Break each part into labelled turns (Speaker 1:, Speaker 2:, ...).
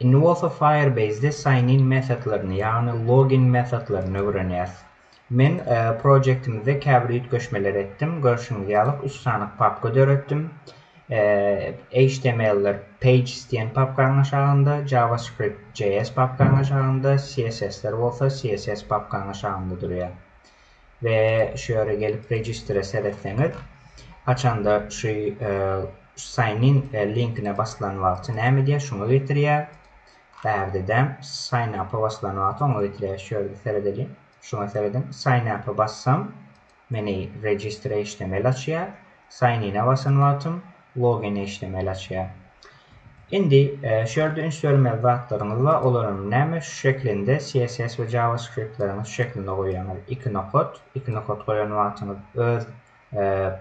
Speaker 1: Involve Firebase'de sign-in metodlarını, yani login metodlarını öğreneceğiz. Men projektimizde käbir göçmeler ettim. Görüşünüzü alıp 3 sanık papka dörettim. HTML'ler page isteyen papkanın aşağında, JavaScript JS papkanın aşağında, CSS'ler olsa CSS papkanın aşağında duruyor. Ve şöyle gelip register'e seretlenir. Haçanda şu sign-in linkine basılan vakti näme diye şunu getiriyor. Bärdedem sign up'a basılan vakti onu getiriyor. Şöyle seredelim. Şuna seredim. Sign up'a bassam meni register HTML açıyor. Sign in'e basın vaktım login HTML açıyor. Indi şöyle instörmel vaktlarımız var. Olarım näme şu şeklinde CSS ve JavaScript'larını şu şeklinde koyuyorlar. İki nokot koyan vaktımız öz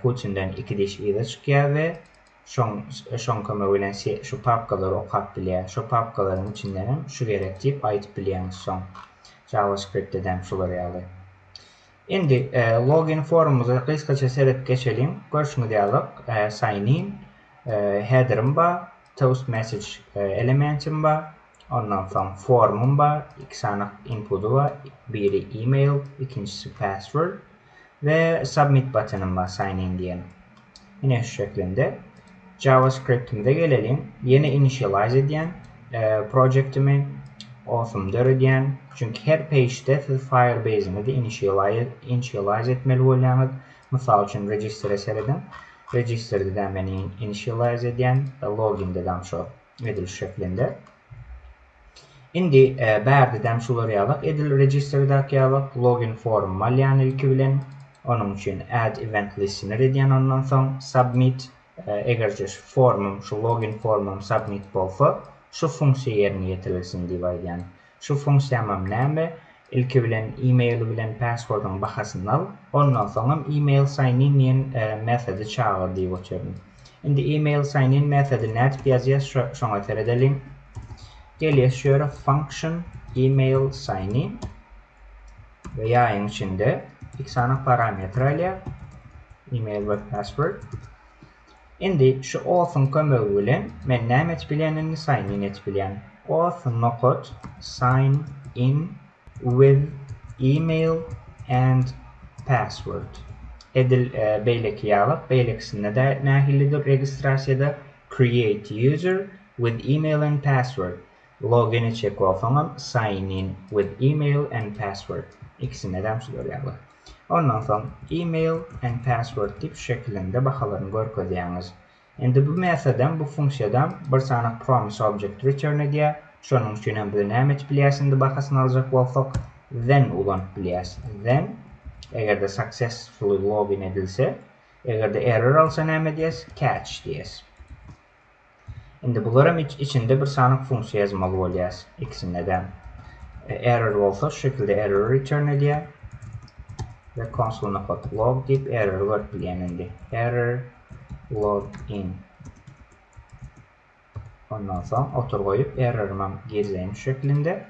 Speaker 1: Putin'den iki diş ile çıkıyor ve şon kömegülen şu papkaları okap bilýär. Şu papkaların içinden şu gerek deyip ayıp bilýän son JavaScript'te dem şuları ýaly. Indi login formumuza kıskaça serip geçelim. Görüşünü diýalyk. Sign in header'ım bar, toast message elementim bar, ondan sonra formum bar, iki tane input'u var. Biri email, ikincisi password ve submit button'ım var sign in diyen. Yine şu şeklinde. JavaScript'imde gelelim. Yeni initialize ediyen project'imi awesome ediyen. Çünkü her page'de siz Firebase'ini de initialize etmeli bolýanyz. Mysal üçin register'e seredin. Register'den beni initialize ediyen login'de dam şu edil şeklinde. Indi bärdedem şuları ýalyk edil register'daki ýalyk login form malýany ilki bilen. Onun için add event listener ediyen ondan sonra submit egerce formum şu login formum submit bolsa şu funksiýa ýerine ýetirilsin diýip aýdýan. Şu funksiyamam näme? İlki bilen email bilen password'un bahasyny al. Ondan sonra email sign in metodu çağır diýip oturyn. Indi email sign in metodu näde ýazýar şoňa seredelim. Gelýär şöyle function email sign in ve ýaýyň içinde iki tane parametre alýar. Email ve password. Indi şu auth'un kömegi bilen men näme et bilýänini sign in et bilýän. Auth nokot sign in with email and password. Edil beýleki ýalyk, beýlekisinde de nähilidir registrasiýada create user with email and password. Login check auth'un sign in with email and password. İkisine de şular ýaly. Ondan sonra email and password tip şeklinde bakalarını görkezýäňiz. Endi bu metodan, bu funksiýadan bir sana promise object return edýär. Şonuň üçin hem bilen näme et bilýärsiňdi bakasyny aljak bolsak, then ulanyp bilýäs. Then egerde successfully login edilse, egerde error alsa näme diýäs? Catch diýäs. Endi bularym içinde bir sana funksiýa ýazmaly bolýas. İkisinde de error bolsa şu şekilde error return edýär. Ve console log deyip error word bilýän error log in. Ondan sonra otur koyup error'ımı gezeyim şeklinde.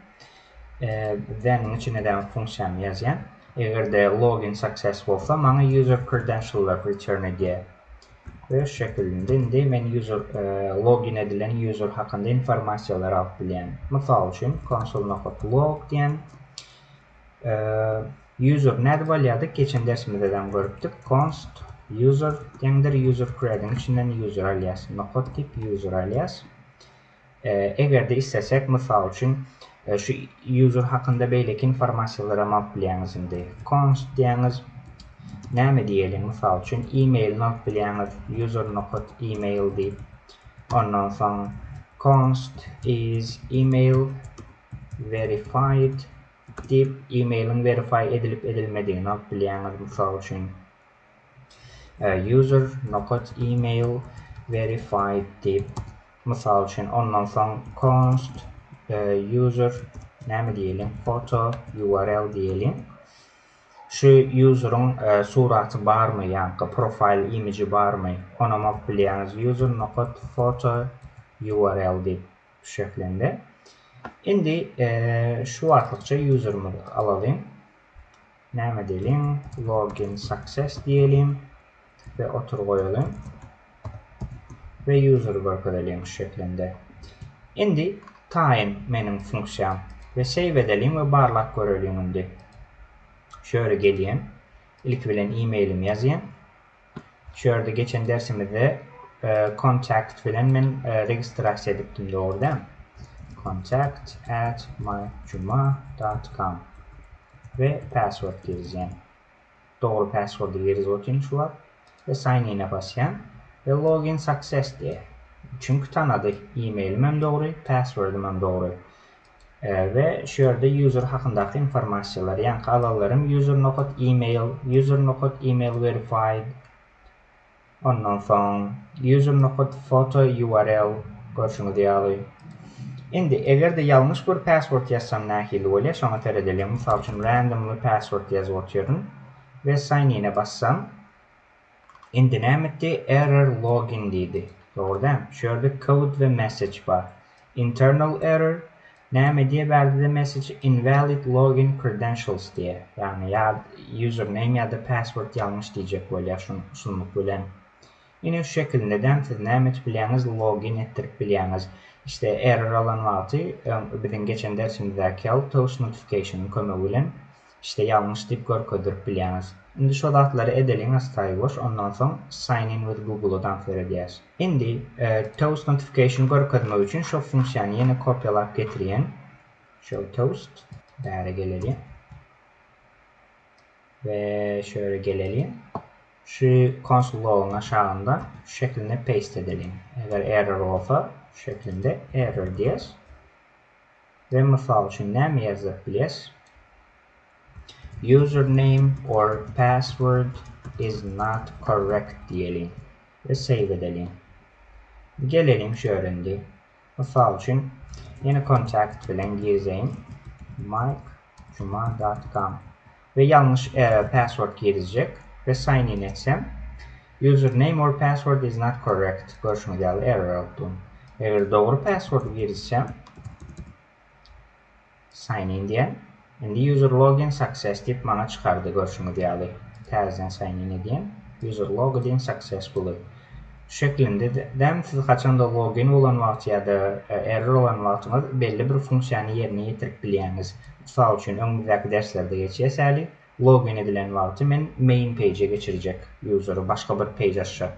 Speaker 1: Then'in içine de funksiyon yazyan. Eğer de login success olsa bana user credential'lar return edýär. Ve şu şekilde indi men user login edilen user hakkında informasiyalar alıp bilýän. Mysal üçin console.log diýen user näde bolýardy? Geçen dersimizde de görüpdik. Const user diýendir user create'in içinden user alias nokot tip user alias. Eger de istesek mysal üçin şu user hakkında beýleki informasiýalary alyp bilýäňiz indi. Const diýäňiz näme diýelim? Mysal üçin email not bilýäňiz user nokot email diýip. Ondan soň const is email verified deyip email'in verify edilip edilmediğini alıp bilýäňiz. Mysal üçin user nokot email verified deyip mysal üçin ondan soň const user näme diýelim? Photo URL diýelim. Şu user'ın suraty barmy, ýa-ni profile image barmy? Onu alyp bilýäňiz. User nokot photo URL deyip şu şeklinde. Indi şu artlıkça user'ımı alalım. Näme diyelim? Login success diyelim. Ve otur koyalım. Ve user'ı görkedelim şu şeklinde. Indi tayin menin funksiyam ve save edelim ve barlak görelim indi. Şöyle geleyim. İlk bilen e-mailimi yazayım. Şöyle geçen dersimizde contact bilen men registrasyon ediptim doğrudan. contact@mykjuma.com ve password gireceğim. Doğru password'u giriz otin şu an ve sign in'e basayım ve login success diye. Çünkü tanıdı e-mailim hem doğru, password'um hem doğru. Ve şöyle user hakkındaki informasyonlar, yani alallarım user.email verified, ondan sonra user.photo URL görüşünü diyalı. Şimdi eğer de yanlış bir password yazsam nahili öyle, sonra teredelim. Misal için randomly password yazı atıyorum ve sign in'e bassam. Şimdi ne etti? Error login dedi. Doğrudan. Şöyle code ve message var. Internal error. Ne diye verdi de message invalid login credentials diye. Yani ya username ya da password yanlış diyecek böyle sunluk bilen. Yine şu şekilde de siz ne biliyorsunuz login ettirip biliyorsunuz. İşte error alan vardı. Bizim geçen dersimizdeki AUTH notification'ın kömeğiyle işte yanlış deyip görüp biliyorsunuz. Şimdi şu adatları edelim hastayı boş. Ondan sonra sign in with Google'dan vereceğiz. Şimdi toast notification görüp için şu fonksiyonu yeni kopyalayıp getireyim. Show toast. Değere gelelim. Ve şöyle gelelim. Şu console log'un aşağında şu şekilde paste edelim. Eğer error olsa şu şekilde error diyeceğiz. Ve misal için ne mi yazabiliriz? Username or password is not correct diyelim ve save edelim. Gelelim şöyle. Misal için yeni contact bilen gireceğim. mykjuma.com ve yanlış password girecek ve sign in etsem username or password is not correct görüşme geldi error oldu. Eğer doğru password girsem sign in diyen şimdi user login success deyip bana çıkardı görüşme geldi. Terzden sign in edeyim. User login successful. Şu şekilde de siz kaçanda login olan vaxt ya da error olan vaxtınız belli bir fonksiyonu yerine getirip biliyorsunuz. Misal için önümüzdeki derslerde geçeceğiz. Login edilen vaxtı men main page'e geçirecek user'ı başka bir page açacak.